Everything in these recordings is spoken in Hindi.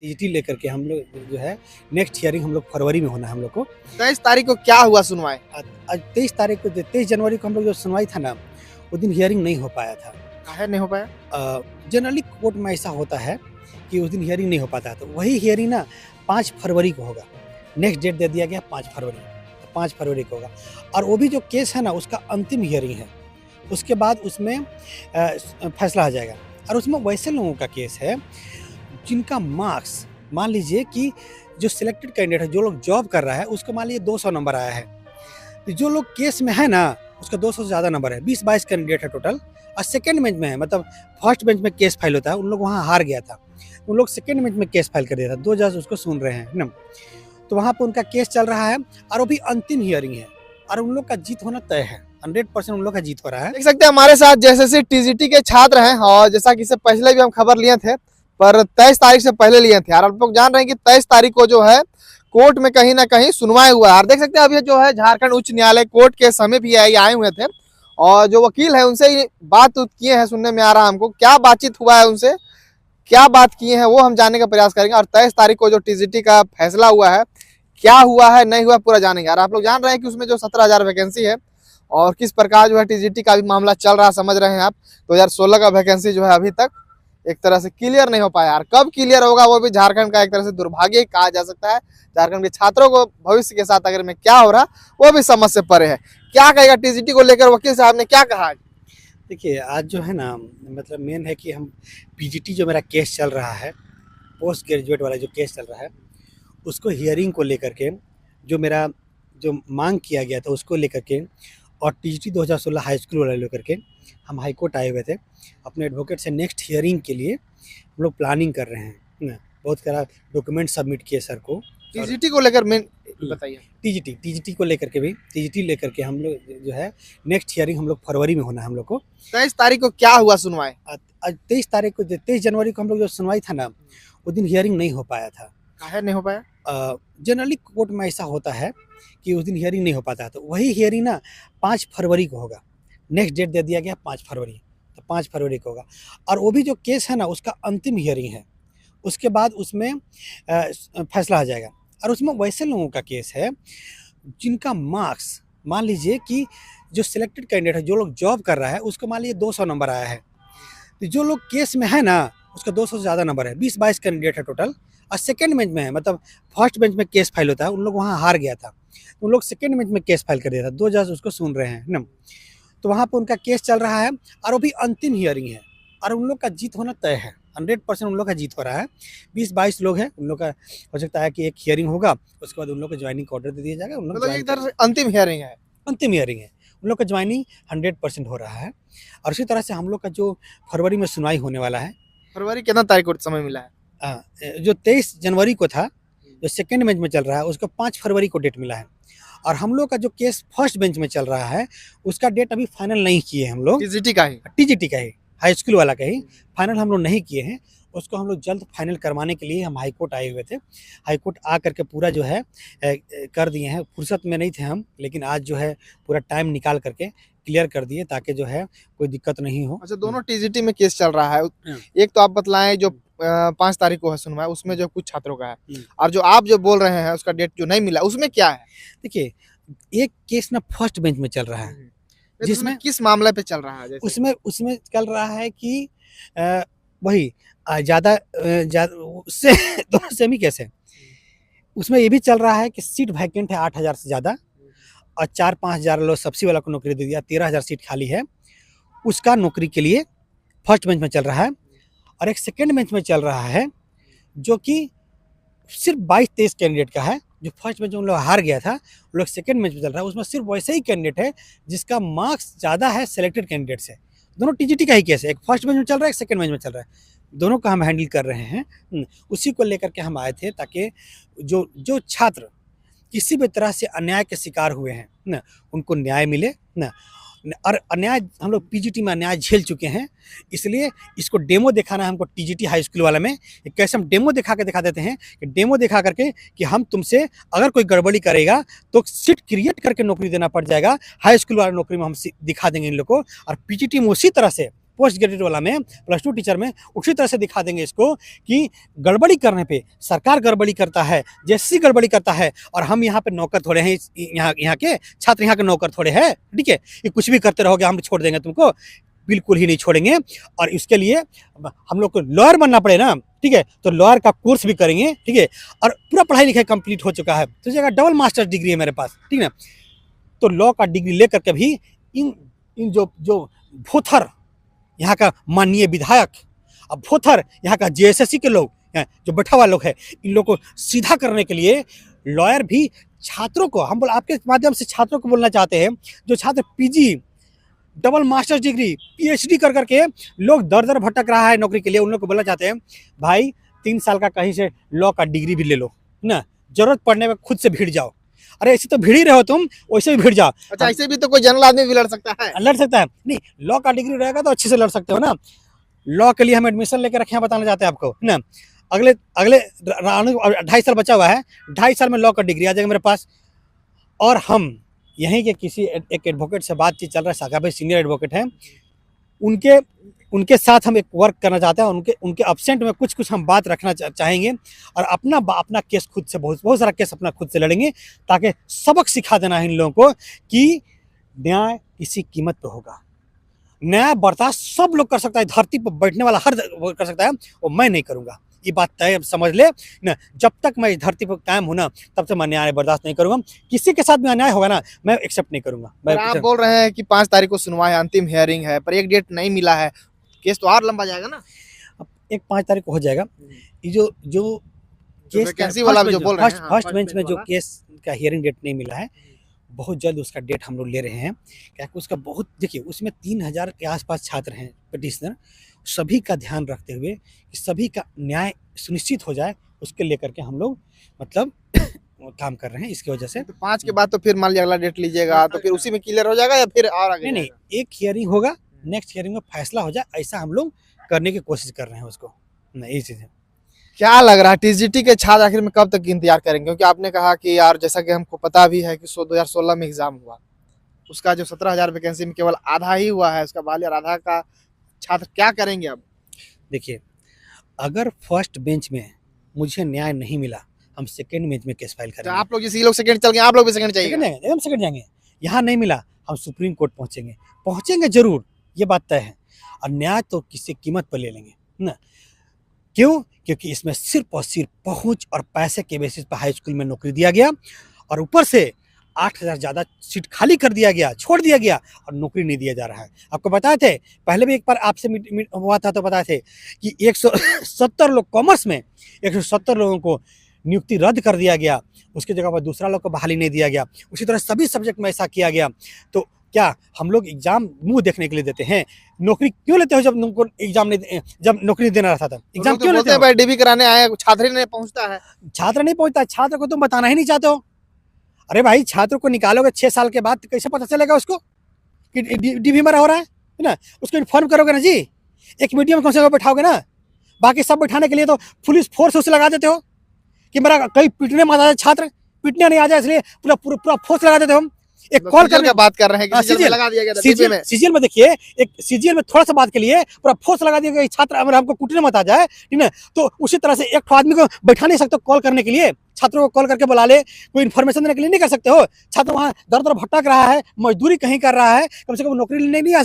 टीजीटी लेकर के हम लोग जो है नेक्स्ट हियरिंग हम लोग फरवरी में होना है हम लोग को। 23 तारीख को क्या हुआ सुनवाई? आज 23 तारीख को 23 जनवरी को हम लोग जो सुनवाई था ना, उस दिन हियरिंग नहीं हो पाया था। काहे नहीं हो पाया? जनरली कोर्ट में ऐसा होता है कि उस दिन हियरिंग नहीं हो पाता है, तो वही हियरिंग ना 5 फरवरी को होगा। नेक्स्ट डेट दे दिया गया 5 फरवरी, तो 5 फरवरी को होगा। और वो भी जो केस है ना, उसका अंतिम हियरिंग है। उसके बाद उसमें फैसला आ जाएगा। और उसमें वैसे लोगों का केस है जिनका मार्क्स, मान लीजिए कि जो सिलेक्टेड कैंडिडेट है, जो लोग जॉब कर रहा है, उसको मान लीजिए 200 नंबर आया है। तो जो लोग केस में है ना, उसका 200 से ज़्यादा नंबर है। 20-22 कैंडिडेट है टोटल। और सेकंड बेंच में है, मतलब फर्स्ट बेंच में केस फाइल होता है, उन लोग वहाँ हार गया था, उन लोग सेकंड बेंच में केस फाइल कर दिया था। 2 जज उसको सुन रहे हैं ना, तो वहाँ पर उनका केस चल रहा है और वो भी अंतिम हियरिंग है। और उन लोग का जीत होना तय है, 100% उन लोग का जीत हो रहा है। देख सकते हैं हमारे साथ जैसे टीजीटी के छात्र हैं, और जैसा कि इससे पहले भी हम खबर लिए थे, पर 23 तारीख से पहले लिए थे। और आप लोग जान रहे हैं कि 23 तारीख को जो है कोर्ट में कहीं ना कहीं सुनवाई हुआ है। और देख सकते हैं अभी जो है झारखंड उच्च न्यायालय कोर्ट के समय भी आए हुए थे, और जो वकील है उनसे ही बात किए हैं। सुनने में आ रहा है हमको क्या बातचीत हुआ है, उनसे क्या बात किए हैं वो हम जानने का प्रयास करेंगे। और 23 तारीख को जो टीजीटी का फैसला हुआ है, क्या हुआ है नहीं हुआ, पूरा जानेंगे। और आप लोग जान रहे हैं कि उसमें जो 17,000 वैकेंसी है और किस प्रकार जो है टीजीटी का भी मामला चल रहा है, समझ रहे हैं आप। 2016 का वैकेंसी जो है अभी तक एक तरह से क्लियर नहीं हो पाया। और कब क्लियर होगा वो भी झारखंड का एक तरह से दुर्भाग्य कहा जा सकता है। झारखंड के छात्रों को भविष्य के साथ अगर में क्या हो रहा वो भी समझ से परे है। क्या कहेगा टीजीटी को लेकर, वकील साहब ने क्या कहा? देखिए, आज जो है ना, मतलब मेन है कि हम पीजीटी जो मेरा केस चल रहा है, पोस्ट ग्रेजुएट वाला जो केस चल रहा है, उसको हियरिंग को लेकर के जो मेरा जो मांग किया गया था उसको लेकर के, और टीजीटी 2016 हाई स्कूल वाला लेकर के हम हाई कोर्ट आए हुए थे अपने एडवोकेट से। नेक्स्ट हियरिंग के लिए हम लोग प्लानिंग कर रहे हैं ना, बहुत सारा डॉक्यूमेंट सबमिट किए सर को। टीजीटी को लेकर मैं बताइए। टीजीटी को लेकर के भी, टीजीटी लेकर के हम लोग जो है नेक्स्ट हियरिंग हम लोग फरवरी में होना है हम लोग को। 23 तारीख को क्या हुआ सुनवाई? आज 23 तारीख को 23 जनवरी को हम लोग जो सुनवाई था ना, उस दिन हियरिंग नहीं हो पाया था। काहे नहीं हो पाया? जनरली कोर्ट में ऐसा होता है कि उस दिन हियरिंग नहीं हो पाता है, तो वही हियरिंग ना 5 फरवरी को होगा। नेक्स्ट डेट दे दिया गया 5 फरवरी, तो 5 फरवरी को होगा। और वो भी जो केस है ना, उसका अंतिम हियरिंग है। उसके बाद उसमें फैसला आ जाएगा। और उसमें वैसे लोगों का केस है जिनका मार्क्स, मान लीजिए कि जो सिलेक्टेड कैंडिडेट है, जो लोग जॉब कर रहा है, उसको मान लीजिए 200 नंबर आया है। तो जो लोग केस में है ना, उसका 200 से ज़्यादा नंबर है। 20-22 कैंडिडेट है टोटल। और सेकंड बेंच में है, मतलब फर्स्ट बेंच में केस फाइल होता है, उन लोग वहाँ हार गया था, उन लोग सेकंड बेंच में केस फाइल कर दिया था। 2 जज उसको सुन रहे हैं ना, तो वहाँ पर उनका केस चल रहा है और वो भी अंतिम हियरिंग है। और उन लोग का जीत होना तय है, 100% उन लोग का जीत हो रहा है। 20-22 लोग हैं, उन लोग का हो सकता है कि एक हियरिंग होगा, उसके बाद उन लोग को ज्वाइनिंग का ऑर्डर दे दिया जाएगा। उन लोग मतलब एक तरह से अंतिम हियरिंग है। अंतिम हियरिंग है, उन लोग का ज्वाइनिंग 100% हो रहा है। और इसी तरह से हम लोग का जो फरवरी में सुनवाई होने वाला है, फरवरी कितना तारीख को समय मिला है? जो 23 जनवरी को था, जो सेकंड बेंच में चल रहा है, उसका 5 फरवरी को डेट मिला है। और हम लोग का जो केस फर्स्ट बेंच में चल रहा है, उसका डेट अभी फाइनल नहीं किए हम लोग। टीजीटी का ही? टीजीटी का ही, हाई स्कूल वाला का ही फाइनल हम लोग नहीं किए हैं। उसको हम लोग जल्द फाइनल करवाने के लिए हम हाई कोर्ट आए हुए थे। हाई कोर्ट आ करके पूरा जो है कर दिए हैं। फुर्सत में नहीं थे हम, लेकिन आज जो है पूरा टाइम निकाल करके क्लियर कर दिए, ताकि जो है कोई दिक्कत नहीं हो। अच्छा, दोनों टीजीटी में केस चल रहा है। एक तो आप बतलाएं जो 5 तारीख को है सुनवाई, उसमें जो कुछ छात्रों का है, और जो आप जो बोल रहे हैं उसका डेट जो नहीं मिला, उसमें क्या है? देखिए, एक केस ना फर्स्ट बेंच में चल रहा है, जिसमें किस मामले पे चल रहा है? जैसे उसमें चल रहा है कि वही ज़्यादा उससे दोनों सेम ही केस है। उसमें ये भी चल रहा है कि सीट वैकेंट है 8,000 से ज़्यादा, और 4-5 हज़ार लोग सब्सिडी वाला को नौकरी दे दिया, 13,000 सीट खाली है। उसका नौकरी के लिए फर्स्ट बेंच में चल रहा है। और एक सेकंड बेंच में चल रहा है, जो कि सिर्फ 22-23 कैंडिडेट का है। जो फर्स्ट बेंच में उन लोग हार गया था, वो लोग सेकंड बेंच में चल रहा है। उसमें सिर्फ वैसे ही कैंडिडेट है जिसका मार्क्स ज़्यादा है सिलेक्टेड कैंडिडेट से। दोनों टीजीटी का ही केस है, एक फर्स्ट बेंच में चल रहा है, एक सेकंड बेंच में चल रहा है। दोनों का हम हैंडल कर रहे हैं। उसी को लेकर के हम आए थे, ताकि जो छात्र किसी भी तरह से अन्याय के शिकार हुए हैं ना, उनको न्याय मिले ना। और अन्याय, हम लोग पीजीटी में अन्याय झेल चुके हैं, इसलिए इसको डेमो दिखाना है हमको टीजीटी हाई स्कूल वाला में। कैसे हम डेमो दिखा देते हैं कि डेमो दिखा करके कि हम तुमसे अगर कोई गड़बड़ी करेगा तो सीट क्रिएट करके नौकरी देना पड़ जाएगा। हाई स्कूल वाला नौकरी में हम दिखा देंगे इन लोग को। और पीजीटी में उसी तरह से पोस्ट ग्रेजुएट वाला में, +2 टीचर में उसी तरह से दिखा देंगे इसको कि गड़बड़ी करने पे सरकार गड़बड़ी करता है, जेएसएससी गड़बड़ी करता है, और हम यहाँ पे नौकर थोड़े हैं, यहाँ के छात्र यहाँ के नौकर थोड़े हैं, ठीक है, ये कुछ भी करते रहोगे हम छोड़ देंगे तुमको, बिल्कुल ही नहीं छोड़ेंगे। और इसके लिए हम लोग को लॉयर बनना पड़े ना, ठीक है, तो लॉयर का कोर्स भी करेंगे, ठीक है, और पूरा पढ़ाई लिखाई कंप्लीट हो चुका है, तो जगह डबल मास्टर्स डिग्री है मेरे पास, ठीक है, तो लॉ का डिग्री लेकर के भी इन जो भोथर यहाँ का माननीय विधायक, अब भोथर यहाँ का जेएसएससी के लोग जो बैठा हुआ लोग है, इन लोग को सीधा करने के लिए लॉयर भी छात्रों को, हम आपके माध्यम से छात्रों को बोलना चाहते हैं, जो छात्र PG, double masters degree, PhD कर करके लोग दर दर भटक रहा है नौकरी के लिए, उन लोग को बोलना चाहते हैं भाई 3 साल का कहीं से लॉ का डिग्री भी ले लो ना, जरूरत पड़ने में खुद से भिड़ जाओ। अरे ऐसे तो भिड़ ही रहे हो तुम, वैसे भी भिड़ जाओ। अच्छा, ऐसे भी तो कोई जनरल आदमी भी लड़ सकता है? लड़ सकता है, नहीं लॉ का डिग्री रहेगा तो अच्छे से लड़ सकते हो ना। लॉ के लिए हम एडमिशन लेकर रखे हैं, बताना चाहते हैं आपको ना। अगले 2.5 साल बचा हुआ है, 2.5 साल में लॉ का डिग्री आ जाएगा मेरे पास, और हम यहीं के किसी एक एडवोकेट से बातचीत चल रहा है, सागा भाई सीनियर एडवोकेट हैं, उनके साथ हम एक वर्क करना चाहते हैं, उनके एब्सेंट में कुछ हम बात रखना चाहेंगे, और अपना केस खुद से बहुत सारा केस अपना खुद से लड़ेंगे, ताकि सबक सिखा देना है इन लोगों को कि न्याय किसी कीमत पे होगा। न्याय बर्दाश्त सब लोग कर सकता है, धरती पर बैठने वाला हर वो कर सकता है, और मैं नहीं करूँगा, ये बात तय समझ ले ना। जब तक मैं इस धरती पर कायम हूं ना, तब तक मैं न्याय बर्दाश्त नहीं करूंगा। किसी के साथ भी अन्याय होगा ना, मैं एक्सेप्ट नहीं करूंगा। आप बोल रहे हैं कि 5 तारीख को सुनवाई, अंतिम हियरिंग है, पर एक डेट नहीं मिला है, केस तो और लंबा जाएगा ना। अब 5 तारीख को हो जाएगा। ये जो केस वैकेंसी वाला जो बोल रहे हैं, फर्स्ट बेंच में जो केस का हियरिंग डेट नहीं मिला है, बहुत जल्द उसका डेट हम लोग ले रहे हैं। क्या उसका बहुत, देखिए उसमें 3000 के आसपास छात्र हैं पिटिशनर, सभी का ध्यान रखते हुए कि सभी का न्याय सुनिश्चित हो जाए, उसके लेकर के हम लोग मतलब काम कर रहे हैं। इसकी वजह से तो 5 के बाद तो फिर मान लिया अगला डेट लीजिएगा, तो फिर उसी में क्लियर हो जाएगा या फिर और आगे? नहीं, एक हियरिंग होगा, नेक्स्ट हियरिंग में फैसला हो जाए, ऐसा हम लोग करने की कोशिश कर रहे हैं उसको। यही चीज़ है। क्या लग रहा है टीजीटी के छात्र आखिर में कब तक इंतजार करेंगे? क्योंकि आपने कहा कि यार, जैसा कि हमको पता भी है कि 2016 में एग्जाम हुआ, उसका जो 17,000 वैकेंसी में केवल आधा ही हुआ है, उसका बाल आधा का छात्र क्या करेंगे अब? देखिए, अगर फर्स्ट बेंच में मुझे न्याय नहीं मिला, हम सेकंड बेंच में केस फाइल तो करेंगे। आप लोग जैसे ये लोग सेकंड चल गए, आप लोग भी सेकंड चाहिए? एकदम सेकंड जाएंगे। यहाँ नहीं मिला, हम सुप्रीम कोर्ट पहुंचेंगे जरूर, ये बात तय है। और न्याय तो किसी कीमत पर ले लेंगे ना। क्यों? क्योंकि इसमें सिर्फ और सिर्फ पहुंच और पैसे के बेसिस पर हाई स्कूल में नौकरी दिया गया, और ऊपर से 8000 ज़्यादा सीट खाली कर दिया गया, छोड़ दिया गया, और नौकरी नहीं दिया जा रहा है। आपको बताए थे पहले भी, एक बार आपसे मीट हुआ था तो बताए थे कि 170 लोग कॉमर्स में, 170 लोगों को नियुक्ति रद्द कर दिया गया, उसकी जगह पर दूसरा लोग को बहाली नहीं दिया गया। उसी तरह सभी सब्जेक्ट में ऐसा किया गया। तो क्या हम लोग एग्जाम मुंह देखने के लिए देते हैं? नौकरी क्यों लेते हो जब एग्जाम नहीं, जब नौकरी देना रहता था? एग्जाम क्यों लेते हो? डीबी कराने आए, छात्र ही नहीं पहुंचता है। छात्र नहीं पहुंचता, छात्र को तुम बताना ही नहीं चाहते हो। अरे भाई, छात्र को निकालोगे 6 साल के बाद, कैसे पता चलेगा उसको कि डीबी में हो रहा है ना? उसको इन्फॉर्म करोगे ना जी, एक मीडियम कम से कम बैठाओगे ना। बाकी सब बैठाने के लिए तो पुलिस फोर्स उसे लगा देते हो कि मेरा कहीं पिटने में आ जाए, छात्र पिटने नहीं आ जाए, इसलिए पूरा फोर्स लगा देते हो। हम एक कॉल करने बात कर रहे हैं कि सीजीएल में लगा दिया गया। सीजीएल में देखिए, एक सीजीएल में थोड़ा सा बात के लिए पूरा फोर्स लगा दिया गया, छात्र अगर हमको कुटने मत आ जाए, ठीक है। तो उसी तरह से एक आदमी को बैठा नहीं सकते कॉल करने के लिए, छात्रों को कॉल करके बुला ले, कोई इन्फॉर्मेशन देने के लिए नहीं कर सकते हो। छात्र वहाँ दर दर भटक रहा है, मजदूरी कहीं कर रहा है, कम से कम नौकरी लेने नहीं आ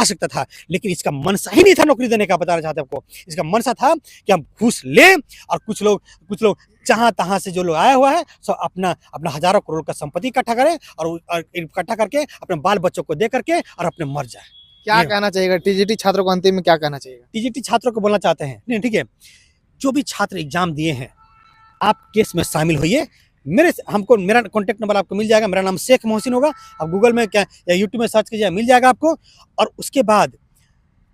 सकता था, लेकिन इसका मनसा ही नहीं था नौकरी देने का। बताना चाहते आपको, इसका मनसा था कि हम घूस लें, और कुछ लोग जहां तहां से जो लोग आया हुआ है सब अपना हजारों करोड़ का संपत्ति इकट्ठा करें, और इकट्ठा करके अपने बाल बच्चों को दे करके और अपने मर जाए। क्या कहना चाहिएगा टीजीटी छात्रों को? अंतिम में क्या कहना चाहिएगा? टीजीटी छात्रों को बोलना चाहते हैं, नहीं ठीक है, जो भी छात्र एग्जाम दिए हैं, आप केस में शामिल होइए। मेरा कॉन्टैक्ट नंबर आपको मिल जाएगा, मेरा नाम शेख मोहसिन होगा। आप गूगल में क्या या यूट्यूब में सर्च कीजिए, मिल जाएगा आपको। और उसके बाद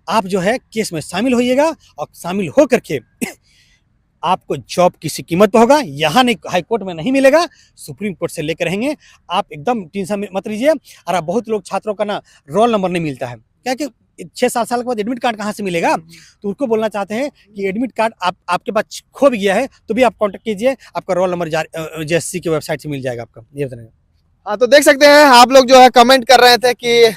आप जो है केस में शामिल होइएगा, और शामिल हो करके आपको जॉब किसी कीमत पर होगा। यहाँ नहीं, हाई कोर्ट में नहीं मिलेगा, सुप्रीम कोर्ट से लेकर रहेंगे। आप एकदम टेंशन मत लीजिए। और बहुत लोग छात्रों का ना रोल नंबर नहीं मिलता है, क्या कि 6-7 साल के बाद एडमिट कार्ड कहाँ से मिलेगा? तो उनको बोलना चाहते हैं कि एडमिट कार्ड आपके पास खो भी गया है तो भी आप कांटेक्ट कीजिए, आपका रोल नंबर जेएससी की वेबसाइट से मिल जाएगा आपका। ये बताएंगे। हाँ, तो देख सकते हैं आप लोग जो है कमेंट कर रहे थे कि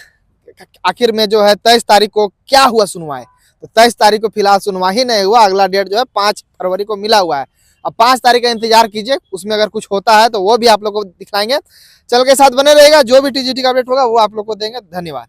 आखिर में जो है 23 तारीख को क्या हुआ सुनवाई। तो 23 तारीख को फिलहाल सुनवाई नहीं हुआ, अगला डेट जो है 5 फरवरी को मिला हुआ है। अब 5 तारीख का इंतजार कीजिए, उसमें अगर कुछ होता है तो वो भी आप लोग को दिखलाएंगे। चैनल के साथ बने रहेगा, जो भी टीजीटी का अपडेट होगा वो आप लोग को देंगे। धन्यवाद।